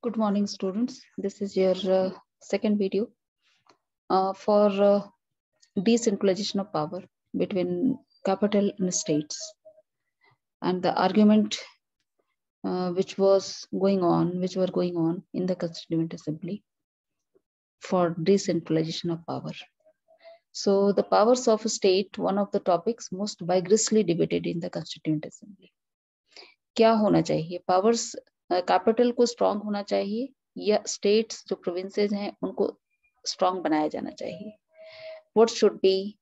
Good morning, students. This is your second video for decentralization of power between capital and states, and the argument which were going on in the Constituent Assembly for decentralization of power. So, the powers of a state, one of the topics most vigorously debated in the Constituent Assembly. क्या होना चाहिए? Powers capital को strong होना चाहिए या states जो provinces हैं उनको स्ट्रांग बनाया जाना चाहिए? What should be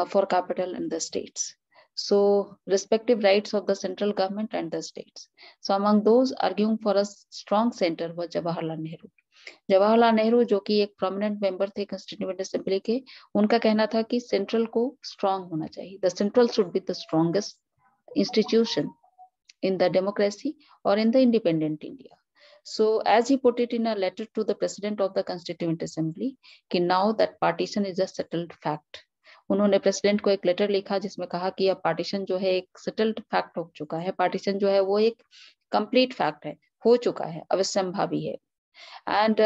for capital and the states? So respective rights of the central government and the states. So among those arguing for a strong center was Jawaharlal Nehru. Jawaharlal Nehru जो कि एक prominent member थे constituent assembly के, उनका कहना था कि central को स्ट्रांग होना चाहिए. The central should be the strongest institution in the democracy or in the independent India. So as he put it in a letter to the president of the Constituent Assembly, कि now that partition is a settled fact. उन्होंने president को एक letter लिखा जिसमें कहा कि अब partition जो है एक सेटल्ड फैक्ट हो चुका है, पार्टीशन जो है वो एक कंप्लीट फैक्ट है, हो चुका है, अवश्यंभावी है. एंड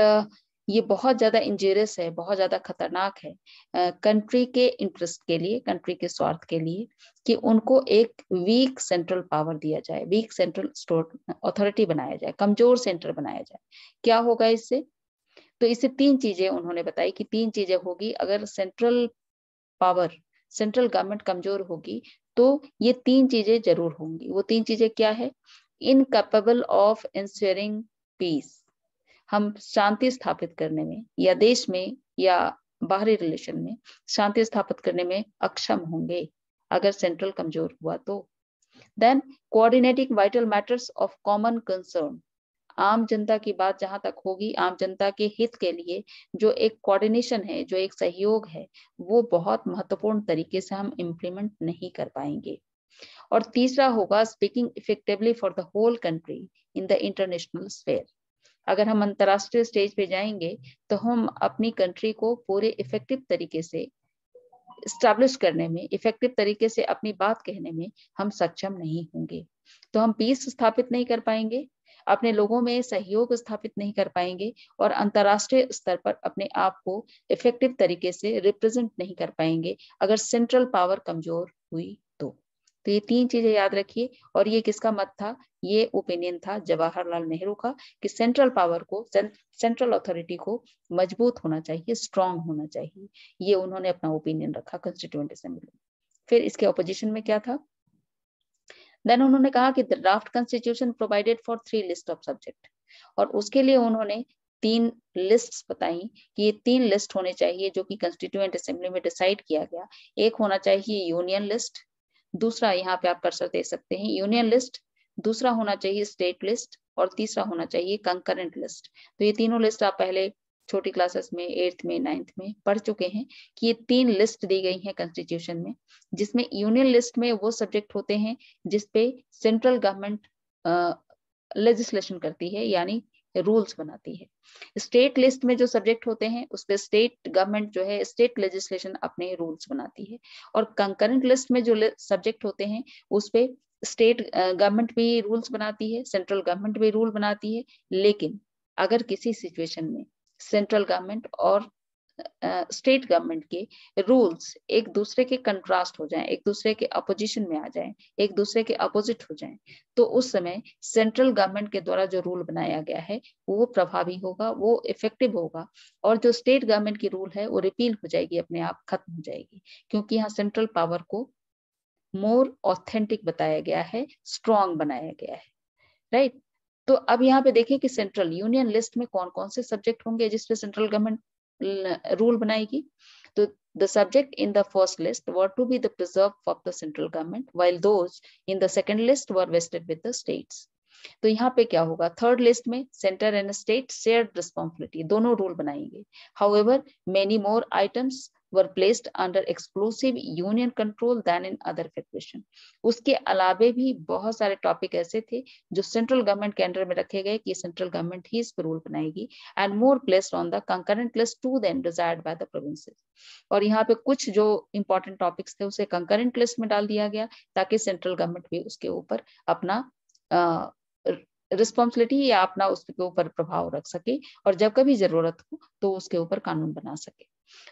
ये बहुत ज्यादा इंजरियस है, बहुत ज्यादा खतरनाक है कंट्री के इंटरेस्ट के लिए, कंट्री के स्वार्थ के लिए, कि उनको एक वीक सेंट्रल पावर दिया जाए, वीक सेंट्रल अथॉरिटी बनाया जाए, कमजोर सेंटर बनाया जाए. क्या होगा इससे? तो इससे तीन चीजें उन्होंने बताई कि तीन चीजें होगी अगर सेंट्रल पावर, सेंट्रल गवर्नमेंट कमजोर होगी तो ये तीन चीजें जरूर होंगी. वो तीन चीजें क्या है? इनकैपेबल ऑफ इंश्योरिंग पीस, हम शांति स्थापित करने में या देश में या बाहरी रिलेशन में शांति स्थापित करने में अक्षम होंगे अगर सेंट्रल कमजोर हुआ तो. Then coordinating vital matters of common concern, आम जनता की बात जहां तक होगी, आम जनता के हित के लिए जो एक कोऑर्डिनेशन है, जो एक सहयोग है, वो बहुत महत्वपूर्ण तरीके से हम इम्प्लीमेंट नहीं कर पाएंगे. और तीसरा होगा speaking effectively for the whole country in the international sphere. अगर हम अंतरराष्ट्रीय स्टेज पे जाएंगे तो हम अपनी कंट्री को पूरे इफेक्टिव तरीके से एस्टैब्लिश करने में, इफेक्टिव तरीके से अपनी बात कहने में हम सक्षम नहीं होंगे. तो हम पीस स्थापित नहीं कर पाएंगे, अपने लोगों में सहयोग स्थापित नहीं कर पाएंगे और अंतरराष्ट्रीय स्तर पर अपने आप को इफेक्टिव तरीके से रिप्रेजेंट नहीं कर पाएंगे अगर सेंट्रल पावर कमजोर हुई तो ये तीन चीजें याद रखिए. और ये किसका मत था? ये ओपिनियन था जवाहरलाल नेहरू का कि सेंट्रल पावर को, सेंट्रल अथॉरिटी को मजबूत होना चाहिए, स्ट्रांग होना चाहिए. ये उन्होंने अपना ओपिनियन रखा कॉन्स्टिट्यूएंट असेंबली में. फिर इसके ऑपोजिशन में क्या था? देन उन्होंने कहा कि draft constitution provided for 3 list of subject, और उसके लिए उन्होंने 3 लिस्ट्स बताई कि ये 3 लिस्ट होने चाहिए जो कि कॉन्स्टिट्यूएंट असेंबली में डिसाइड किया गया. एक होना चाहिए यूनियन लिस्ट, दूसरा, यहाँ पे आप कर्सर दे सकते हैं, यूनियन लिस्ट, दूसरा होना चाहिए स्टेट लिस्ट और तीसरा होना चाहिए कंकरेंट लिस्ट. तो ये तीनों लिस्ट आप पहले छोटी क्लासेस में 8th में 9th में पढ़ चुके हैं कि ये 3 लिस्ट दी गई हैं कॉन्स्टिट्यूशन में, जिसमें यूनियन लिस्ट में वो सब्जेक्ट होते हैं जिसपे सेंट्रल गवर्नमेंट लेजिस्लेशन करती है, यानी रूल्स बनाती है. स्टेट लिस्ट में जो सब्जेक्ट होते हैं उस पे स्टेट गवर्नमेंट जो है स्टेट लेजिस्लेशन अपने रूल्स बनाती है. और कंकरेंट लिस्ट में जो सब्जेक्ट होते हैं उस पे स्टेट गवर्नमेंट भी रूल्स बनाती है, सेंट्रल गवर्नमेंट भी रूल बनाती है. लेकिन अगर किसी सिचुएशन में सेंट्रल गवर्नमेंट और स्टेट गवर्नमेंट के रूल्स एक दूसरे के कंट्रास्ट हो जाएं, एक दूसरे के अपोजिशन में आ जाएं, एक दूसरे के अपोजिट हो जाएं, तो उस समय सेंट्रल गवर्नमेंट के द्वारा जो रूल बनाया गया है वो प्रभावी होगा, वो इफेक्टिव होगा, और जो स्टेट गवर्नमेंट की रूल है वो रिपील हो जाएगी, अपने आप खत्म हो जाएगी, क्योंकि यहाँ सेंट्रल पावर को मोर ऑथेंटिक बताया गया है, स्ट्रॉन्ग बनाया गया है. राइट. तो अब यहाँ पे देखें कि सेंट्रल यूनियन लिस्ट में कौन कौन से सब्जेक्ट होंगे जिसपे सेंट्रल गवर्नमेंट रूल बनाएगी. तो the subject in the first list were to be the preserved for the central government, while those in the second list were vested with the states. तो यहाँ पे क्या होगा? थर्ड लिस्ट में centre and state shared responsibility, दोनों rule बनाएंगे. However, many more items were placed under exclusive union control than in other federation. उसके अलावे भी बहुत सारे टॉपिक ऐसे थे जो सेंट्रल गवर्नमेंट के अंडर में रखे गए कि सेंट्रल गवर्नमेंट ही इस पर रूल बनाएगी, and more placed on the concurrent list to than desired by the provinces. और यहाँ पे कुछ जो इंपॉर्टेंट टॉपिक्स थे उसे कंकरेंट लिस्ट में डाल दिया गया ताकि सेंट्रल गवर्नमेंट भी उसके ऊपर अपना रिस्पॉन्सिबिलिटी या अपना उसके ऊपर प्रभाव रख सके और जब कभी जरूरत हो तो उसके ऊपर कानून बना सके।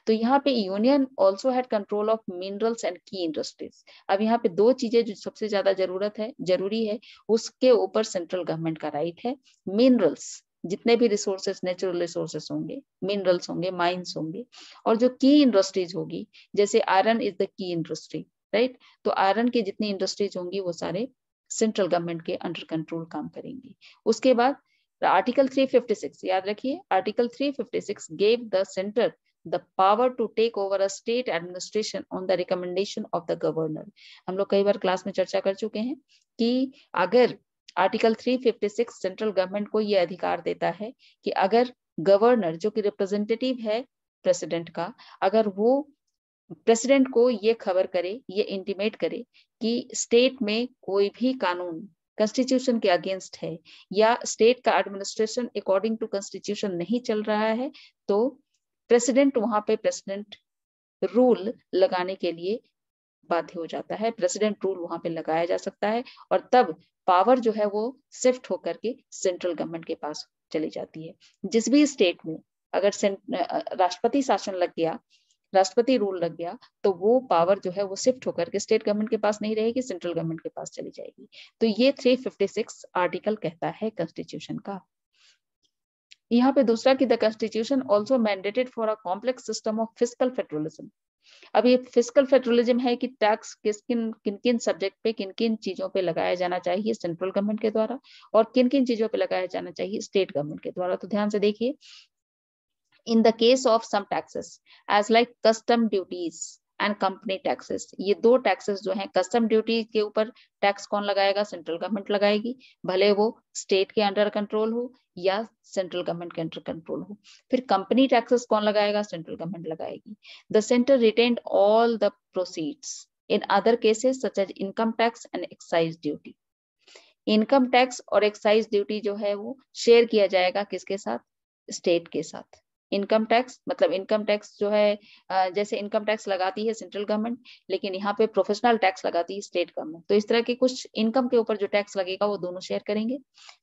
तो यहाँ पे union also had control of minerals and की इंडस्ट्रीज। अब यहाँ पे दो चीजें जो सबसे ज्यादा जरूरी है उसके ऊपर सेंट्रल गवर्नमेंट का राइट है। मिनरल्स, जितने भी रिसोर्सेस, नेचुरल रिसोर्सेस होंगे, मिनरल्स होंगे, माइंस होंगे, और जो की इंडस्ट्रीज होगी, जैसे iron is the key industry, right, तो आयरन की जितनी इंडस्ट्रीज होंगी वो सारे सेंट्रल गवर्नमेंट के अंडर कंट्रोल काम करेंगी। उसके बाद आर्टिकल 356, याद रखिए, article 356 gave the centre the power to take over a state administration on the recommendation of the governor। हम लोग कई बार क्लास में चर्चा कर चुके हैं कि अगर आर्टिकल 356 सेंट्रल गवर्नमेंट को यह अधिकार देता है कि अगर गवर्नर, जो कि रिप्रेजेंटेटिव है प्रेसिडेंट का, अगर वो प्रेसिडेंट को ये खबर करे, ये इंटीमेट करे कि स्टेट में कोई भी कानून कॉन्स्टिट्यूशन के अगेंस्ट है या स्टेट का एडमिनिस्ट्रेशन अकॉर्डिंग टू कॉन्स्टिट्यूशन नहीं चल रहा है, तो प्रेसिडेंट वहां पे प्रेसिडेंट रूल लगाने के लिए बाध्य हो जाता है। प्रेसिडेंट रूल वहां पे लगाया जा सकता है और तब पावर जो है वो शिफ्ट होकर के सेंट्रल गवर्नमेंट के पास चली जाती है। जिस भी स्टेट में अगर राष्ट्रपति शासन लग गया, राष्ट्रपति रूल लग गया, तो वो पावर जो है वो शिफ्ट होकर के स्टेट गवर्नमेंट के पास नहीं रहेगी, सेंट्रल गवर्नमेंट के पास चली जाएगी। तो ये 356 आर्टिकल कहता है कॉन्स्टिट्यूशन का। यहाँ पे दूसरा कि the constitution also mandated for a complex system of physical federalism. अब ये फिजिकल फेडरलिज्म है कि टैक्स किन किन सब्जेक्ट पे, किन किन चीजों पे लगाया जाना चाहिए सेंट्रल गवर्नमेंट के द्वारा और किन किन चीजों पे लगाया जाना चाहिए स्टेट गवर्नमेंट के द्वारा। तो ध्यान से देखिए, in the case of some taxes as like custom duties and company taxes, ये दो टैक्सेस जो हैं, कस्टम ड्यूटी के ऊपर टैक्स कौन लगाएगा? सेंट्रल गवर्नमेंट लगाएगी, भले वो स्टेट के अंडर कंट्रोल हो या सेंट्रल गवर्नमेंट के अंडर कंट्रोल हो। फिर कंपनी टैक्सेस कौन लगाएगा? सेंट्रल गवर्नमेंट लगाएगी। The centre retained all the proceeds in other cases such as income tax and excise duty. Income tax और एक्साइज ड्यूटी जो है वो शेयर किया जाएगा किसके साथ? स्टेट के साथ। इनकम टैक्स मतलब इनकम टैक्स जो है, जैसे इनकम टैक्स लगाती है सेंट्रल गवर्नमेंट, लेकिन यहाँ पे प्रोफेशनल टैक्स लगाती है स्टेट गवर्नमेंट। तो इस तरह के कुछ इनकम के ऊपर जो टैक्स लगेगा वो दोनों शेयर करेंगे,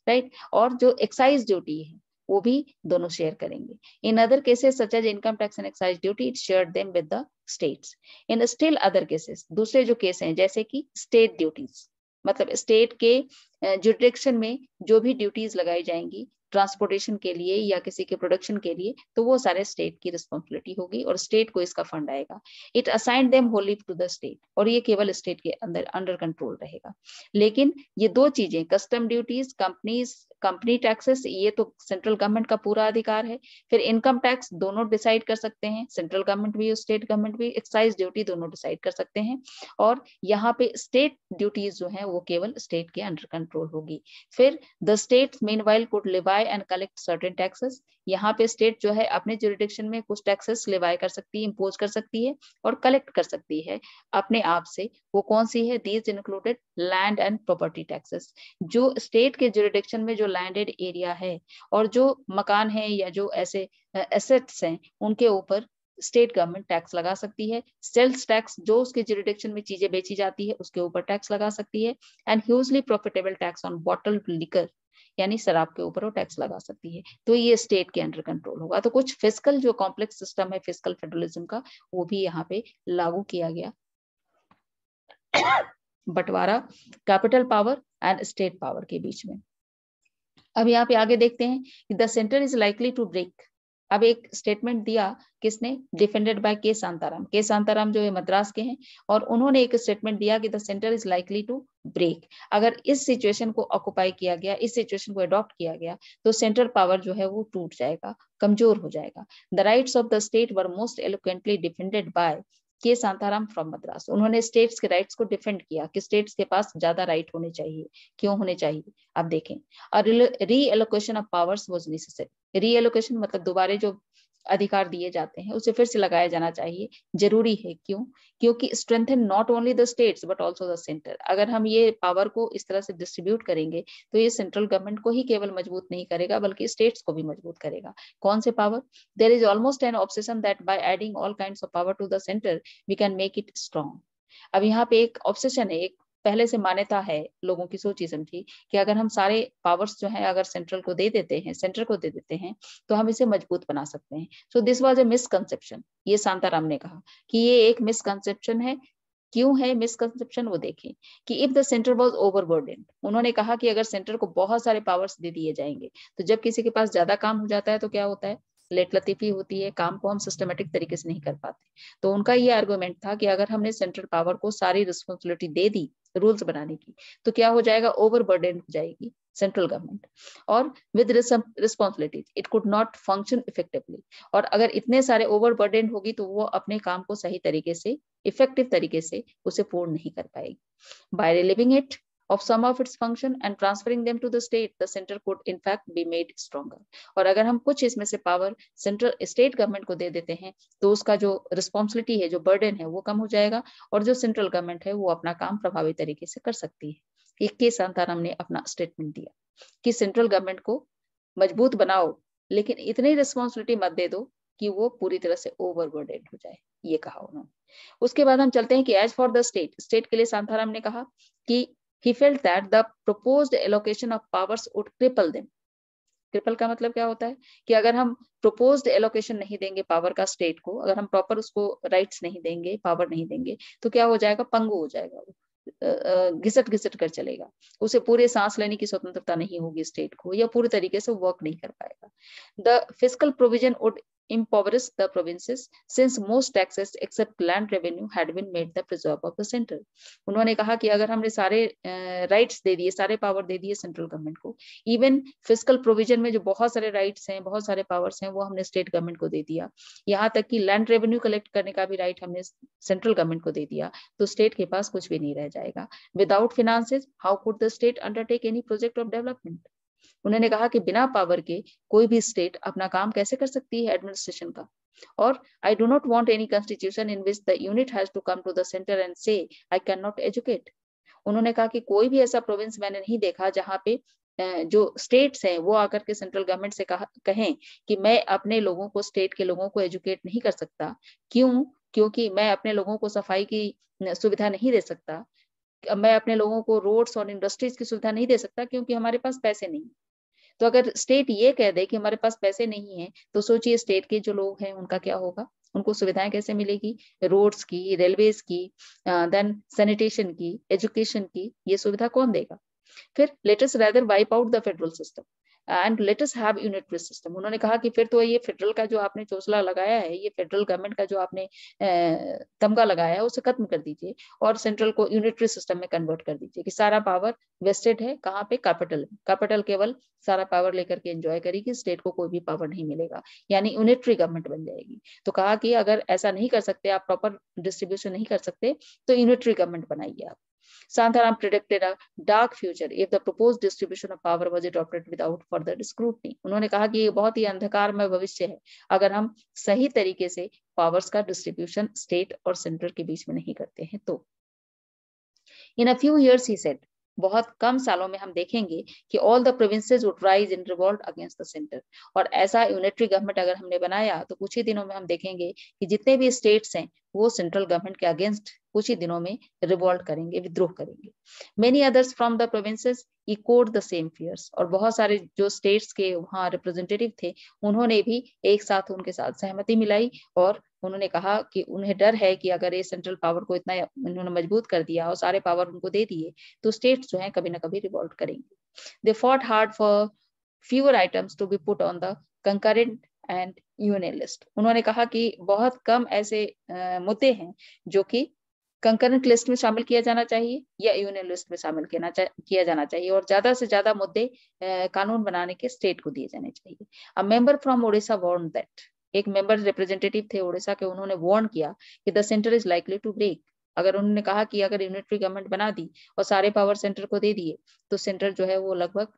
राइट। और जो एक्साइज ड्यूटी है वो भी दोनों शेयर करेंगे। In other cases such as income tax and excise duty it share them with the states. In still other cases, दूसरे जो केस हैं जैसे कि स्टेट ड्यूटीज, मतलब स्टेट के जुरिडिक्शन में जो भी ड्यूटीज लगाई जाएंगी ट्रांसपोर्टेशन के लिए या किसी के प्रोडक्शन के लिए, तो वो सारे स्टेट की रिस्पॉन्सिबिलिटी होगी और स्टेट को इसका फंड आएगा। It assign them wholly to the state, और ये केवल स्टेट के अंडर कंट्रोल रहेगा। लेकिन ये दो चीजें, कस्टम ड्यूटीज, कंपनी टैक्सेस, ये तो सेंट्रल गवर्नमेंट का पूरा अधिकार है। फिर इनकम टैक्स दोनों डिसाइड कर सकते हैं, सेंट्रल गवर्नमेंट भी और स्टेट गवर्नमेंट भी। एक्साइज ड्यूटी दोनों डिसाइड कर सकते हैं। और यहाँ पे स्टेट ड्यूटीज जो है वो केवल स्टेट के अंडर कंट्रोल होगी। फिर the state meanwhile could Levi and collect certain taxes. यहाँ पे स्टेट जो है अपने जुरिडिक्शन में कुछ टैक्सेस लिवाई कर सकती है, इम्पोज कर सकती है और कलेक्ट कर सकती है अपने आप से। वो कौन सी है? These included land and property taxes. जो स्टेट के जुरिडिक्शन में जो लैंडेड एरिया है और जो मकान है या जो ऐसे एसेट्स हैं, उनके ऊपर स्टेट गवर्नमेंट टैक्स लगा सकती है। सेल्स टैक्स, जो उसके जुरिडिक्शन में चीजें बेची जाती है उसके ऊपर टैक्स लगा सकती है। And hugely profitable tax on bottled liquor, यानी शराब के ऊपर वो टैक्स लगा सकती है। तो ये स्टेट के अंडर कंट्रोल होगा। तो कुछ फिजिकल जो कॉम्प्लेक्स सिस्टम है फिजिकल फेडरलिज्म का, वो भी यहाँ पे लागू किया गया। बंटवारा capital power and state power के बीच में। अब यहाँ पे आगे देखते हैं कि the centre is likely to break. अब एक स्टेटमेंट दिया किसने? डिफेंडेड बाय के शांताराम। के शांताराम जो है मद्रास के हैं और उन्होंने एक स्टेटमेंट दिया कि the centre is likely to break. अगर इस सिचुएशन को ऑक्युपाई किया गया, इस सिचुएशन को अडॉप्ट किया गया, तो सेंट्रल पावर जो है वो टूट जाएगा, कमजोर हो जाएगा। The rights of the state were most eloquently defended bye के शांताराम फ्रॉम मद्रास। उन्होंने स्टेट्स के राइट्स को डिफेंड किया कि स्टेट्स के पास ज्यादा राइट होने चाहिए। क्यों होने चाहिए? अब देखें, री allocation of powers was necessary. री एलोकेशन मतलब दोबारा जो अधिकार दिए जाते हैं उसे फिर से लगाया जाना चाहिए, जरूरी है। क्यों? क्योंकि strengthen not only the states but also the centre. अगर हम ये पावर को इस तरह से डिस्ट्रीब्यूट करेंगे तो ये सेंट्रल गवर्नमेंट को ही केवल मजबूत नहीं करेगा बल्कि स्टेट्स को भी मजबूत करेगा। कौन से power? There is almost an obsession that by adding all kinds of power to the centre we can make it strong. अब यहाँ पे एक ऑब्सेशन है, एक पहले से मान्यता है, लोगों की सोची समझी, कि अगर हम सारे पावर्स जो है अगर सेंटर को दे देते हैं तो हम इसे मजबूत बना सकते हैं। So this was a misconception, ये शांताराम ने कहा कि ये एक मिसकंसेप्शन है। क्यों है मिसकंसेप्शन, वो देखें कि if the centre was overburden, उन्होंने कहा कि अगर सेंटर को बहुत सारे पावर्स दे दिए जाएंगे तो जब किसी के पास ज्यादा काम हो जाता है तो क्या होता है, लेट लतीफी होती है, काम को हम सिस्टमेटिक तरीके से नहीं कर पाते। तो उनका ये आर्गुमेंट था कि अगर हमने सेंट्रल पावर को सारी रिस्पॉन्सिबिलिटी दे दी रूल्स बनाने की तो क्या हो जाएगा, ओवरबर्डन हो जाएगी सेंट्रल गवर्नमेंट, और with responsibilities it could not function effectively. और अगर इतने सारे ओवरबर्डन होगी तो वो अपने काम को सही तरीके से, इफेक्टिव तरीके से उसे पूर्ण नहीं कर पाएगी। By relieving it of some of its function and transferring them to the state, the center could in fact be made stronger. और अगर हम कुछ इसमें से पावर सेंट्रल स्टेट गवर्नमेंट को दे देते हैं तो उसका जो रिस्पॉन्सिबिलिटी है, जो बर्डन है, वो कम हो जाएगा और जो सेंट्रल गवर्नमेंट है वो अपना काम प्रभावी तरीके से कर सकती है। के शांताराम ने अपना स्टेटमेंट दिया कि सेंट्रल गवर्नमेंट को मजबूत बनाओ लेकिन इतनी रिस्पॉन्सिबिलिटी मत दे दो कि वो पूरी तरह से ओवरबर्डन हो जाए, ये कहा उन्होंने। उसके बाद हम चलते हैं कि एज फॉर द स्टेट के लिए शांताराम ने कहा कि he felt that the proposed allocation of powers would cripple them. cripple का मतलब क्या होता है कि अगर हम proposed allocation नहीं देंगे पावर का स्टेट को, अगर हम प्रॉपर उसको राइट्स नहीं देंगे, पावर नहीं देंगे तो क्या हो जाएगा, पंगु हो जाएगा, घिसट घिसट कर चलेगा, उसे पूरे सांस लेने की स्वतंत्रता नहीं होगी स्टेट को, या पूरी तरीके से वर्क नहीं कर पाएगा। The fiscal provision would impoverish the provinces since most taxes except land revenue had been made the preserve of the center. उन्होंने कहा कि अगर हमने सारे राइट्स दे दिए, सारे पावर दे दिए सेंट्रल गवर्नमेंट को, इवन फिस्कल प्रोविजन में जो बहुत सारे राइट्स हैं, बहुत सारे पावर्स हैं, वो हमने स्टेट गवर्नमेंट को दे दिया, यहाँ तक कि लैंड रेवेन्यू कलेक्ट करने का भी राइट हमने सेंट्रल गवर्नमेंट को दे दिया, तो स्टेट के पास कुछ भी नहीं रह जाएगा। Without finances how could the state undertake any project of development. उन्होंने कहा कि बिना पावर के कोई भी स्टेट अपना काम कैसे कर सकती है एडमिनिस्ट्रेशन का। और I do not want any constitution in which the unit has to come to the centre and say I can not educate. उन्होंने कहा कि कोई भी ऐसा प्रोविंस मैंने नहीं देखा जहां पे जो स्टेट्स हैं वो आकर के सेंट्रल गवर्नमेंट से कहें कि मैं अपने लोगों को, स्टेट के लोगों को एजुकेट नहीं कर सकता। क्यों? क्योंकि मैं अपने लोगों को सफाई की सुविधा नहीं दे सकता, मैं अपने लोगों को रोड्स और इंडस्ट्रीज की सुविधा नहीं दे सकता क्योंकि हमारे पास पैसे नहीं। तो अगर स्टेट ये कह दे कि हमारे पास पैसे नहीं है तो सोचिए स्टेट के जो लोग हैं उनका क्या होगा, उनको सुविधाएं कैसे मिलेगी, रोड्स की, रेलवेज की, देन सैनिटेशन की, एजुकेशन की, ये सुविधा कौन देगा। फिर let us rather wipe out the federal system and let us have unitary system. उन्होंने कहा कि फिर तो ये फेडरल का जो आपने चोचला लगाया है, ये फेडरल गवर्नमेंट का जो आपने तमगा लगाया है, उसे खत्म कर दीजिए और सेंट्रल को यूनिटरी सिस्टम में कन्वर्ट कर दीजिए कि सारा पावर वेस्टेड है कहाँ पे, कैपिटल। कैपिटल केवल सारा पावर लेकर के एंजॉय करेगी, स्टेट को कोई भी पावर नहीं मिलेगा, यानी यूनिटरी गवर्नमेंट बन जाएगी। तो कहा कि अगर ऐसा नहीं कर सकते, आप प्रॉपर डिस्ट्रीब्यूशन नहीं कर सकते, तो यूनिटरी गवर्नमेंट बनाइए आप। Santharam predicted a dark future if the proposed distribution of power was adopted without further scrutiny. उन्होंने कहा कि ये बहुत ही अंधकारमय भविष्य है अगर हम सही तरीके से पावर्स का डिस्ट्रीब्यूशन स्टेट और सेंट्रल के बीच में नहीं करते हैं तो। In a few years, he said, बहुत कम सालों में हम देखेंगे कि all the provinces would rise in revolt against the centre. और ऐसा यूनिटरी गवर्नमेंट अगर हमने बनाया तो कुछ ही दिनों में हम देखेंगे कि जितने भी स्टेट्स हैं वो सेंट्रल गवर्नमेंट के अगेंस्ट कुछ ही दिनों में रिवोल्ट करेंगे, विद्रोह करेंगे। Many others from the provinces echoed the same fears. और बहुत सारे जो स्टेट्स के वहाँ रिप्रेजेंटेटिव थे उन्होंने भी एक साथ उनके साथ सहमति मिलाई और उन्होंने कहा कि उन्हें डर है कि अगर ये सेंट्रल पावर को इतना उन्होंने मजबूत कर दिया और सारे पावर उनको दे दिए तो स्टेट्स जो है कभी ना कभी रिवोल्ट करेंगे। They fought hard for fewer items to be put on the concurrent and union list. उन्होंने कहा कि बहुत कम ऐसे मुद्दे हैं जो कि कंकरेंट लिस्ट में शामिल किया जाना चाहिए या यूनियन लिस्ट में शामिल किया जाना चाहिए, और ज्यादा से ज्यादा मुद्दे कानून बनाने के स्टेट को दिए जाने चाहिए। A member from Odisha warn that, एक मेंबर रिप्रेजेंटेटिव थे उड़ीसा के, उन्होंने वार्न किया कि the centre is likely to break. अगर उन्होंने कहा कि अगर यूनिटरी गवर्नमेंट बना दी और सारे पावर सेंटर को दे दिए तो सेंटर जो है वो लगभग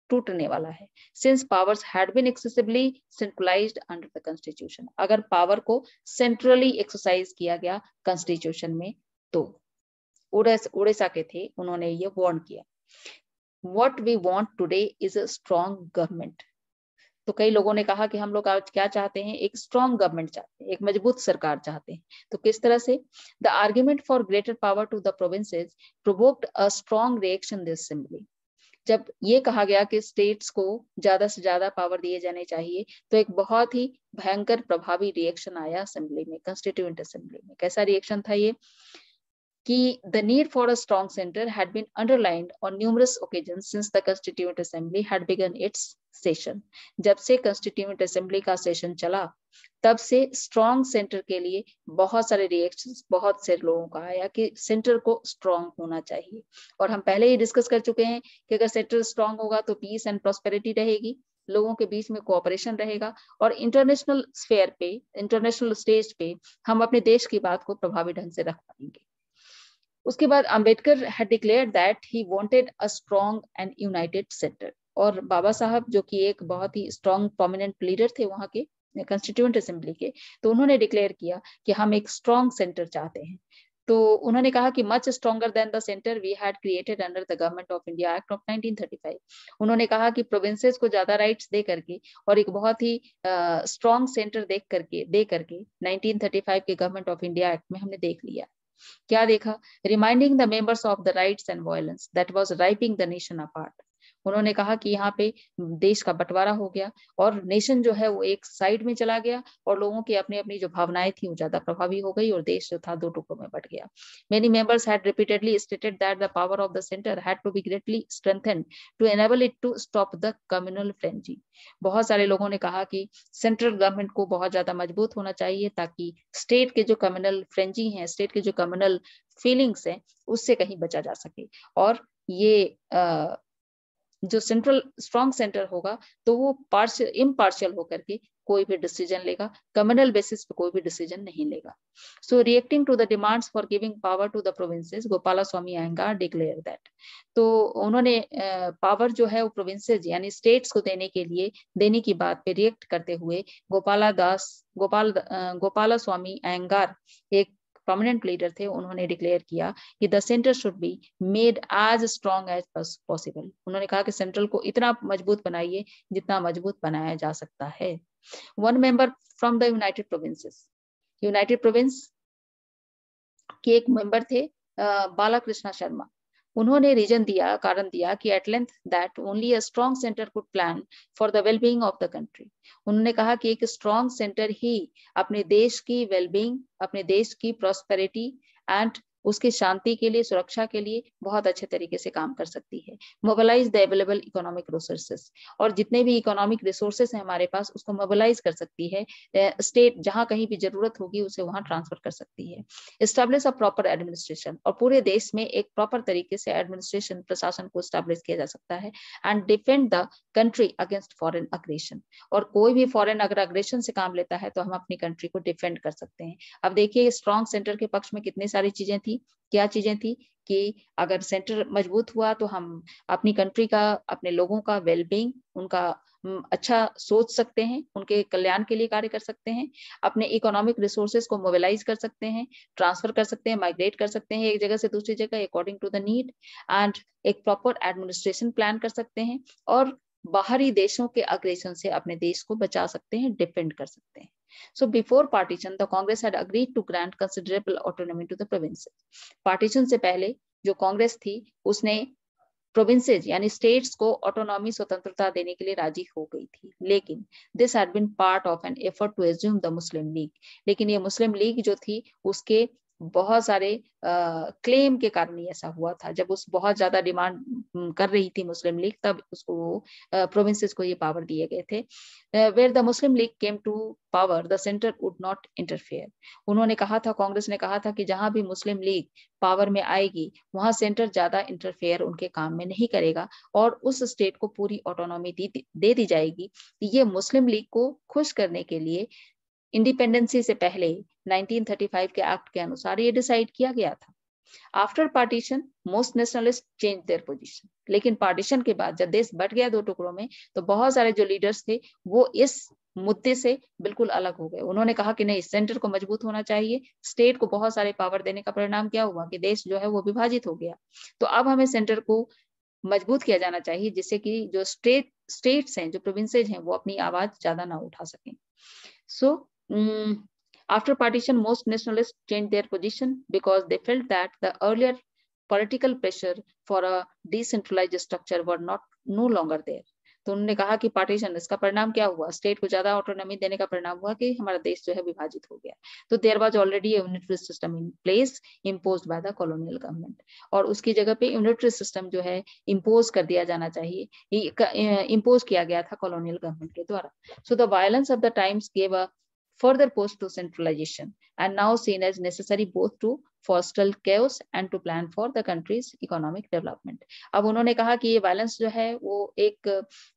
टूटने वाला है। Since powers had been excessively centralised under the constitution, अगर पावर को सेंट्रली एक्सरसाइज किया गया कॉन्स्टिट्यूशन में तो उड़ीसा के थे, उन्होंने ये वार्न किया। What we want today is a strong government तो कई लोगों ने कहा कि हम लोग आज क्या चाहते हैं, एक स्ट्रॉन्ग गवर्नमेंट चाहते हैं, एक मजबूत सरकार चाहते हैं। तो किस तरह से? The argument for greater power to the provinces provoked a strong reaction in the assembly. जब ये कहा गया कि स्टेट्स को ज्यादा से ज्यादा पावर दिए जाने चाहिए, तो एक बहुत ही भयंकर प्रभावी रिएक्शन आया असेंबली में, कंस्टिट्यूएंट असेंबली में। कैसा रिएक्शन था ये कि the need for a strong center had been underlined on numerous occasions since the Constituent Assembly had begun its session। जब से Constituent Assembly का सेशन चला, तब से स्ट्रॉन्ग सेंटर के लिए बहुत सारे रिएक्शंस बहुत से लोगों का आया कि सेंटर को स्ट्रॉन्ग होना चाहिए। और हम पहले ही डिस्कस कर चुके हैं कि अगर सेंटर स्ट्रॉन्ग होगा तो पीस एंड प्रॉस्पेरिटी रहेगी, लोगों के बीच में कोऑपरेशन रहेगा, और इंटरनेशनल स्फेयर पे, इंटरनेशनल स्टेज पे हम अपने देश की बात को प्रभावी ढंग से रख पाएंगे। उसके बाद Ambedkar had declared that he wanted a strong and united center। और बाबा साहब जो कि एक बहुत ही स्ट्रॉन्ग प्रोमिनेंट लीडर थे वहां के कंस्टिट्यूएंट असेंबली के, तो उन्होंने डिक्लेयर किया कि हम एक स्ट्रॉन्ग सेंटर चाहते हैं। तो उन्होंने कहा कि much stronger than the centre we had created under the government of India act of 1935। उन्होंने कहा कि प्रोविंसेस को ज्यादा राइट्स दे करके और एक बहुत ही स्ट्रॉन्ग सेंटर दे करके 1935 के गवर्नमेंट ऑफ इंडिया एक्ट में हमने देख लिया। क्या देखा? Reminding the members of the rights and violence that was ripening the nation apart. उन्होंने कहा कि यहाँ पे देश का बंटवारा हो गया और नेशन जो है वो एक साइड में चला गया और लोगों की अपनी अपनी जो भावनाएं थी वो ज्यादा प्रभावी हो गई और देश जो था दो टुकड़ों में बट गया। Many members had repeatedly stated that the power of the centre had to be greatly strengthened to enable it to stop the communal frenzy. बहुत सारे लोगों ने कहा कि सेंट्रल गवर्नमेंट को बहुत ज्यादा मजबूत होना चाहिए ताकि स्टेट के जो कम्युनल फ्रेंजी हैं, स्टेट के जो कम्युनल फीलिंग्स हैं, उससे कहीं बचा जा सके। और ये जो सेंट्रल स्ट्रॉन्ग सेंटर होगा तो वो इम्पार्शियल होकर के कोई भी डिसीजन लेगा, कम्युनल बेसिस पे कोई भी डिसीजन नहीं लेगा। So reacting to the demands for giving power to the provinces, Gopala Swami Ayyangar declare that. तो उन्होंने पावर जो है वो प्रोविंसेस यानी स्टेट्स को देने की बात पे रिएक्ट करते हुए गोपाला स्वामी अयंगार एक प्रोमिनेंट लीडर थे, उन्होंने डिक्लेयर किया कि the centre should be made as strong as possible. उन्होंने कहा कि सेंट्रल को इतना मजबूत बनाइए जितना मजबूत बनाया जा सकता है। One member from the United provinces, United province के एक मेंबर थे बालाकृष्ण शर्मा। उन्होंने कारण दिया कि at length that only a strong centre could plan for the wellbeing of the country. उन्होंने कहा कि एक स्ट्रॉन्ग सेंटर ही अपने देश की वेलबींग, अपने देश की प्रॉस्पेरिटी एंड उसकी शांति के लिए, सुरक्षा के लिए बहुत अच्छे तरीके से काम कर सकती है। Mobilise the available economic resources, और जितने भी इकोनॉमिक रिसोर्सेस हैं हमारे पास उसको मोबिलाइज कर सकती है। स्टेट जहां कहीं भी जरूरत होगी उसे वहां ट्रांसफर कर सकती है। एस्टैब्लिश अ प्रॉपर एडमिनिस्ट्रेशन, और पूरे देश में एक प्रॉपर तरीके से एडमिनिस्ट्रेशन, प्रशासन को एस्टैब्लिश किया जा सकता है। And defend the country against foreign aggression, और कोई भी फॉरेन अगर अग्रेशन से काम लेता है तो हम अपनी कंट्री को डिफेंड कर सकते हैं। अब देखिए स्ट्रॉन्ग सेंटर के पक्ष में कितनी सारी चीजें थी। क्या चीजें थी कि अगर सेंटर मजबूत हुआ तो हम अपनी कंट्री का, अपने लोगों का वेलबींग, उनका अच्छा सोच सकते हैं, उनके कल्याण के लिए कार्य कर सकते हैं, अपने इकोनॉमिक रिसोर्सेज को मोबिलाइज कर सकते हैं, ट्रांसफर कर सकते हैं, माइग्रेट कर सकते हैं एक जगह से दूसरी जगह according to the need, and एक प्रॉपर एडमिनिस्ट्रेशन प्लान कर सकते हैं, और बाहरी देशों के अग्रेशन से अपने देश को बचा सकते हैं, डिफेंड कर सकते हैं। So before partition, the Congress had agreed to grant considerable autonomy to the provinces. Partition से पहले जो कांग्रेस थी उसने प्रोविंसेस यानी स्टेट्स को ऑटोनॉमी, स्वतंत्रता देने के लिए राजी हो गई थी, लेकिन this had been part of an effort to assume the Muslim League. लेकिन ये मुस्लिम लीग जो थी उसके बहुत सारे क्लेम के कारण ही ऐसा हुआ था। जब उस बहुत ज्यादा डिमांड कर रही थी मुस्लिम लीग, तब उसको प्रोविंसेस को ये पावर दिए गए थे। Where the Muslim League came to power the centre would not interfere. उन्होंने कहा था, कांग्रेस ने कहा था कि जहां भी मुस्लिम लीग पावर में आएगी वहां सेंटर ज्यादा इंटरफेयर उनके काम में नहीं करेगा और उस स्टेट को पूरी ऑटोनॉमी दे दी जाएगी। ये मुस्लिम लीग को खुश करने के लिए इंडिपेंडेंसी से पहले 1935 के एक्ट के अनुसार ये डिसाइड किया गया था। After partition most nationalist change their position, लेकिन पार्टीशन के बाद जब देश बट गया दो टुकड़ों में तो बहुत सारे जो लीडर्स थे वो इस मुद्दे से बिल्कुल अलग हो गए। उन्होंने कहा कि नहीं, सेंटर को मजबूत होना चाहिए। स्टेट को बहुत सारे पावर देने का परिणाम क्या हुआ कि देश जो है वो विभाजित हो गया। तो अब हमें सेंटर को मजबूत किया जाना चाहिए, जिससे कि जो स्टेट्स हैं, जो प्रोविंसेज हैं, वो अपनी आवाज ज्यादा ना उठा सकें. सो after partition, most nationalists changed their position because they felt that the earlier political pressure for a decentralized structure were no longer there. तो उन्होंने कहा कि पार्टीशन, इसका परिणाम क्या हुआ? स्टेट को ज्यादा ऑटोनॉमी देने का परिणाम हुआ कि हमारा देश जो है विभाजित हो गया. तो there was already unitary system in place imposed by the colonial government, और उसकी जगह पे यूनिटरी सिस्टम जो है इम्पोज कर दिया जाना चाहिए, इम्पोज किया गया था कॉलोनियल गवर्नमेंट के द्वारा. So the violence of the times gave a further push to centralization and now seen as necessary both to foster chaos and to plan for the country's economic development. अब उन्होंने कहा कि ये violence जो है वो एक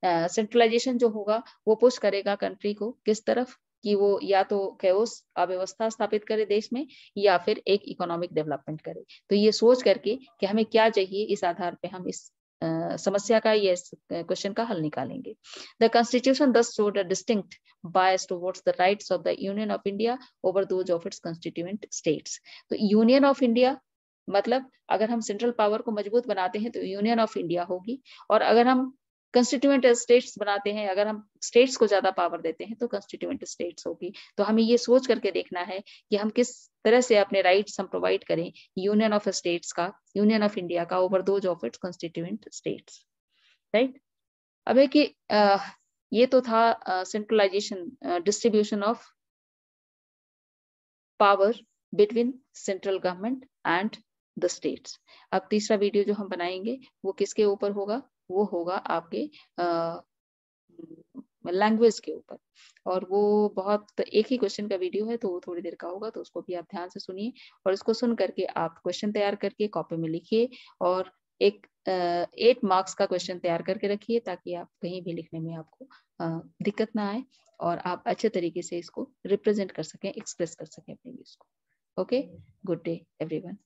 सेंट्रलाइजेशन जो होगा वो पुश करेगा कंट्री को किस तरफ, कि वो या तो कैओस, अव्यवस्था स्थापित करे देश में, या फिर एक इकोनॉमिक डेवलपमेंट करे. तो ये सोच करके कि हमें क्या चाहिए, इस आधार पे हम इस समस्या का, ये क्वेश्चन का हल निकालेंगे. The Constitution thus showed a distinct bias towards the rights of the Union of India over those of its constituent states. तो यूनियन ऑफ इंडिया मतलब अगर हम सेंट्रल पावर को मजबूत बनाते हैं तो यूनियन ऑफ इंडिया होगी, और अगर हम कंस्टिट्यूएंट स्टेट्स बनाते हैं, अगर हम स्टेट्स को ज्यादा पावर देते हैं तो कंस्टिट्यूएंट स्टेट्स होगी. तो हमें ये सोच करके देखना है कि हम किस तरह से अपने राइट्स हम प्रोवाइड करें यूनियन ऑफ स्टेट्स का, यूनियन ऑफ इंडिया का over those of its constituent states. Right. अब है कि ये तो था centralisation, distribution of power between central government and the states. अब तीसरा वीडियो जो हम बनाएंगे वो किसके ऊपर होगा? वो होगा आपके लैंग्वेज के ऊपर, और वो बहुत एक ही क्वेश्चन का वीडियो है तो वो थोड़ी देर का होगा, तो उसको भी आप ध्यान से सुनिए, और इसको सुन करके आप क्वेश्चन तैयार करके कॉपी में लिखिए, और एक 8 मार्क्स का क्वेश्चन तैयार करके रखिए, ताकि आप कहीं भी लिखने में आपको दिक्कत ना आए, और आप अच्छे तरीके से इसको रिप्रेजेंट कर सकें, एक्सप्रेस कर सकें अपने व्यूज को. Okay, good day everyone.